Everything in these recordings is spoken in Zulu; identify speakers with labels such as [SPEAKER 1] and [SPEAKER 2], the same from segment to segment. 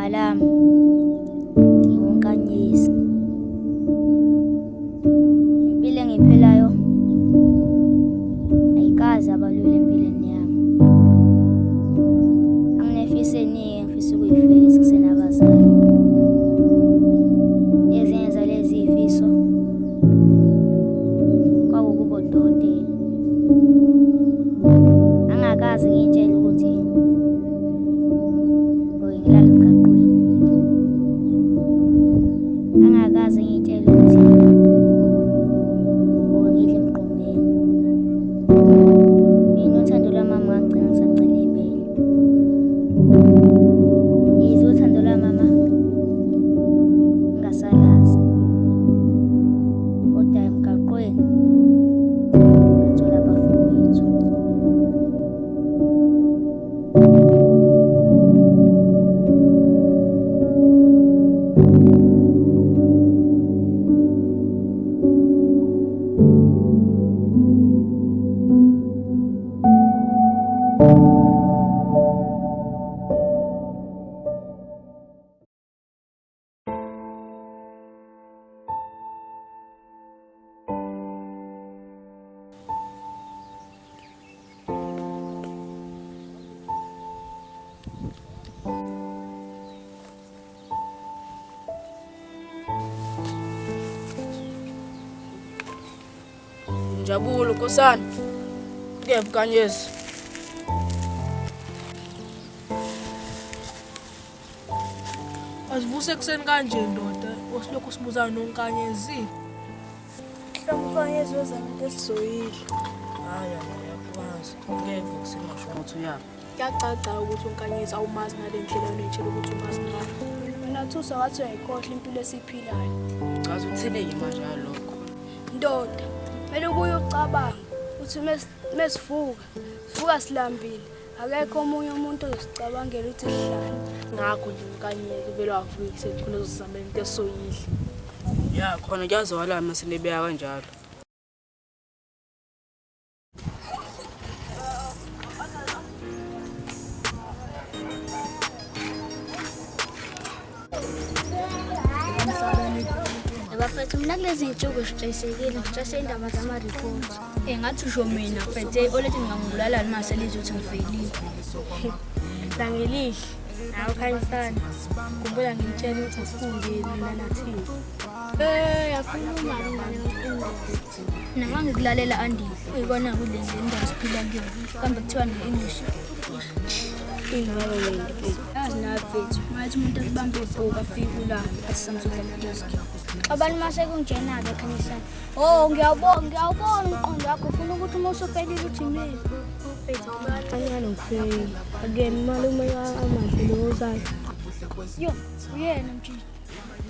[SPEAKER 1] lami ngiwonkanyezi. Impilo engiyiphilayo ayikaze abalula empilweni yami. Anginefiso eningi engifisa ukuyifeza kusenabazali. Ezinye zalezi ifiso kwakukuba udokotela. Angakaze ngiyitshele ukuthi ngilala emgaqweni. Angakaze ngiyitshele ukuthi ngidla emgqomeni. Mina uthando lwamama ngagcina ngisacela ibele. Yize uthando lwamama ngasalazi, kodwa emgaqweni ngathola abafowethu.
[SPEAKER 2] Njabulu Nkosana, kuyephi Nkanyezi? Asivuse ekuseni kanje ndoda, osilokhu sibuza noNkanyezi.
[SPEAKER 3] Mhlawumbe uNkanyezi wezama into esizoyidla.
[SPEAKER 2] Hayi yakwazi, ngeke usingasho ukuthi uyaphi.
[SPEAKER 3] Kuyacaca ukuthi uNkanyezi awumazi ngale ndlela onetshela ukuthi umazi ngayo. Mina Thusa wathi uyayikhohlwa impilo esiphilayo.
[SPEAKER 2] Chaza uthini manje lokho?
[SPEAKER 3] Ndoda, kumele ubuye ucabanga ukuthi mesivuka silambile. Akekho omunye umuntu ozosicabangela ukuthi sihlale. Ngakho nje uNkanyezi vele wavuka sekukhona uzozama into esizoyidla.
[SPEAKER 2] Ya khona kuyazwakala mase nebeka kanjalo.
[SPEAKER 1] Bafethu mina kulezi zinsuku sitshayisekile ngitshase indaba zama-report. Ngathi usho mina fethe olethi ngingangibulala mase lizothi ngivelile.
[SPEAKER 3] Langelihle, hawu Khanyisana. Kumbula ngimtshela ukuthi asifundile mina nathini.
[SPEAKER 1] Yakhuluma ingane yomfundo. Mina ngangikulalela Andile. Uyibona kule ndawo siphila kuyona. Kambe kuthiwa nge-English.
[SPEAKER 3] Ingalo mina mfethu.
[SPEAKER 1] Yazi nawe mfethu, mayethi umuntu akubambe ibhuku afike la athi samsuka desk. Abantu mase kunjena-ke Khanyisana. Oh, ngiyawubona umqondo wakho ufuna ukuthi uma usuphelile uthi mina.
[SPEAKER 3] Mfethu kancane ngifeyile. Again malume amadlelo ozayo.
[SPEAKER 1] Yo, uyena mjiji.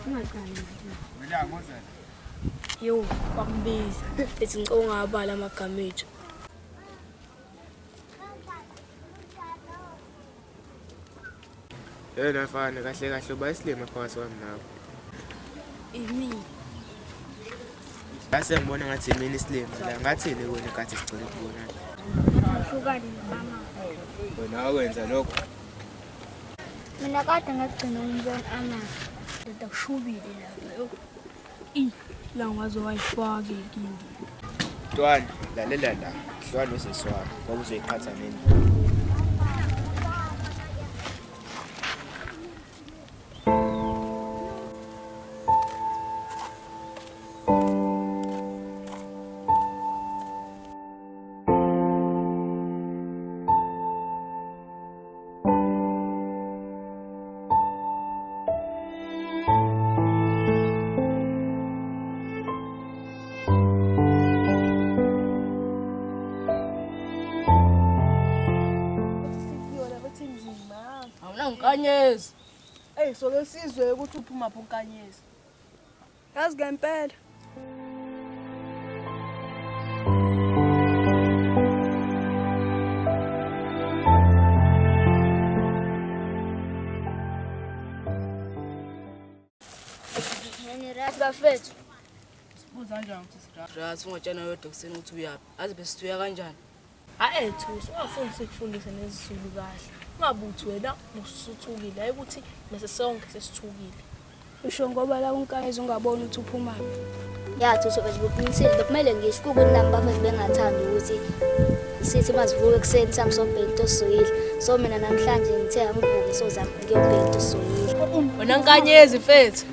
[SPEAKER 3] Ungaqali. Yo, kwambiza. Ethi ngicela ungabala amagama ethu.
[SPEAKER 4] Yena mfana kahle kahle bayisilima phakathi kwami nawe.
[SPEAKER 1] Imi.
[SPEAKER 4] Base ngibona ngathi imini isilima la ngathini wena kathi sicela ukubonana.
[SPEAKER 1] Hlukani mama.
[SPEAKER 4] Wena awenza lokho.
[SPEAKER 1] Mina kade ngagcina umbona amahle. Ndoda kushubile lapha.
[SPEAKER 3] La ngaze wayifaka inkingi.
[SPEAKER 4] Ntwana lalela la. Hlwana useswami ngoba uzoyiqhatha nini.
[SPEAKER 2] Nkanyezi.
[SPEAKER 3] Soke sizwe ukuthi uphuma pho Nkanyezi. Yazi ngempela.
[SPEAKER 1] Bafethu.
[SPEAKER 2] Sibuza kanjani ukuthi sidrasi ungatshana yodwa kuseni ukuthi uyaphi. Azi besithuya kanjani?
[SPEAKER 3] Thusa, ungafundisa ukufundisa nezisulu kahle.
[SPEAKER 2] ungabuthi wena usuthukile hayi ukuthi mase sonke sesithukile.
[SPEAKER 3] Usho ngoba la unkanyezi ungaboni ukuthi uphuma phi.
[SPEAKER 1] Yathi usobe zibuqinisile bekumele ngisho ukuthi nami bafethu bengathanda ukuthi sithi mazivuke ekuseni sami sobheka into soyile. So mina namhlanje ngithe angivuke sozama ngiyobheka into soyile.
[SPEAKER 2] Wena Nkanyezi mfethu.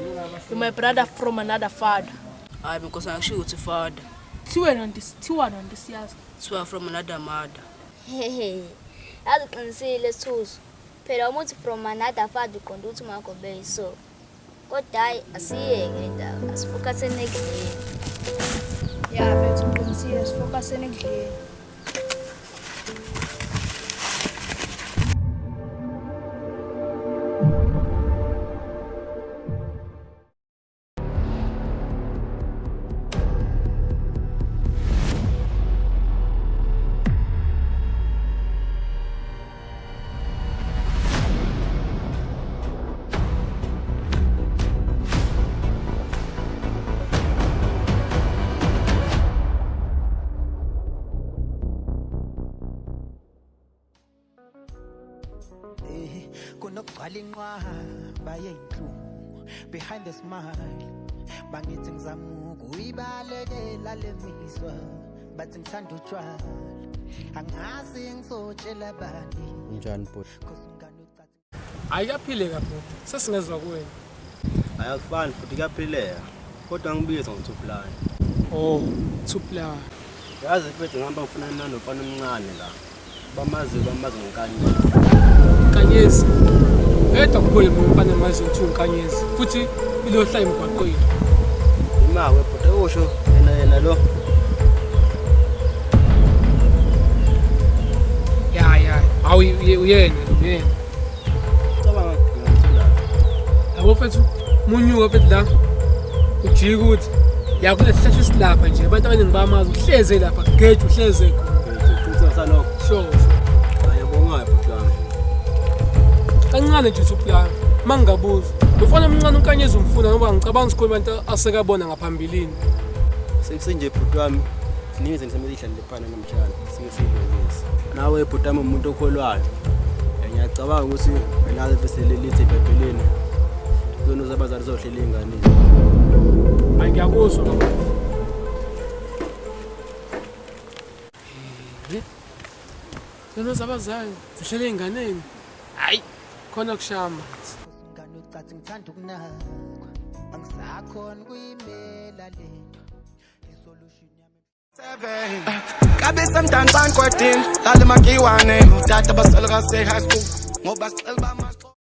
[SPEAKER 2] You my brother from another father.
[SPEAKER 5] Hayi because angisho ukuthi father.
[SPEAKER 2] Thiwa nonto siyazi.
[SPEAKER 5] Thiwa from another mother.
[SPEAKER 1] Hehe. Aziqinisile Sithuzo. Phela umuthi from another father uqonda ukuthi umakho bey so. Kodwa hayi asiyeke indaba. Asifocuseni ekudleni.
[SPEAKER 3] Ya mfethu uqinisile sifocuseni ekudleni.
[SPEAKER 6] kunokugcwala inqwaba yeyinhlungu behind the smile bangithi ngizama ukuyibalekela le miswa bathi ngithanda utshwala angazi ngizotshela bani
[SPEAKER 7] Njani bhuti?
[SPEAKER 8] Ayikaphile kakhulu. Sesingezwa kuwena.
[SPEAKER 7] Ayakufani futhi kuyaphileka. Kodwa ngibiza ngoThuplani.
[SPEAKER 8] Oh, Thuplani.
[SPEAKER 7] Yazi mfethu ngihamba ngifuna nomfana omncane la. Bamazi ngonkani.
[SPEAKER 8] Nkanyezi. Yedwa kuphole umfana mazi uthi unkanyezi. Futhi ilohlala emgwaqweni.
[SPEAKER 7] Imawe bhuti usho yena lo.
[SPEAKER 8] Ya. Awu uyena.
[SPEAKER 7] Cabanga ngithula.
[SPEAKER 8] Yabo mfethu munyuka mfethu la. Ujika ukuthi yakule sihlahla silapha nje abantu abaningi bamazi uhleze lapha geje uhleze khona.
[SPEAKER 7] Ngicela salokho.
[SPEAKER 8] Sure.
[SPEAKER 7] Ayabonga bhuti wami.
[SPEAKER 8] Kancane nje Thuplani. Mangigabuza. Ufana omncane unkanyezi umfuna ngoba ngicabanga sikhona abantu asekabona ngaphambilini.
[SPEAKER 7] Sekusenje bhuti wami. Siningi nisemele ihlale phana namhlanje. Sike siyilungise. Nawe bhuti wami umuntu okholwayo. Ngiyacabanga ukuthi wena leselelithi eBhayibhelini. Zona zabazali zohlela ingane.
[SPEAKER 8] Ngiyakuzwa baba. Zona zabazali zihlele einganeni. Hayi, khona kushama.
[SPEAKER 6] ngane ucathi ngithanda ukunakwa angisakhona kuyimela lento isolution yami
[SPEAKER 9] 7 kabisa mntana 14 dale makiwane utata basala ka high school ngoba sicela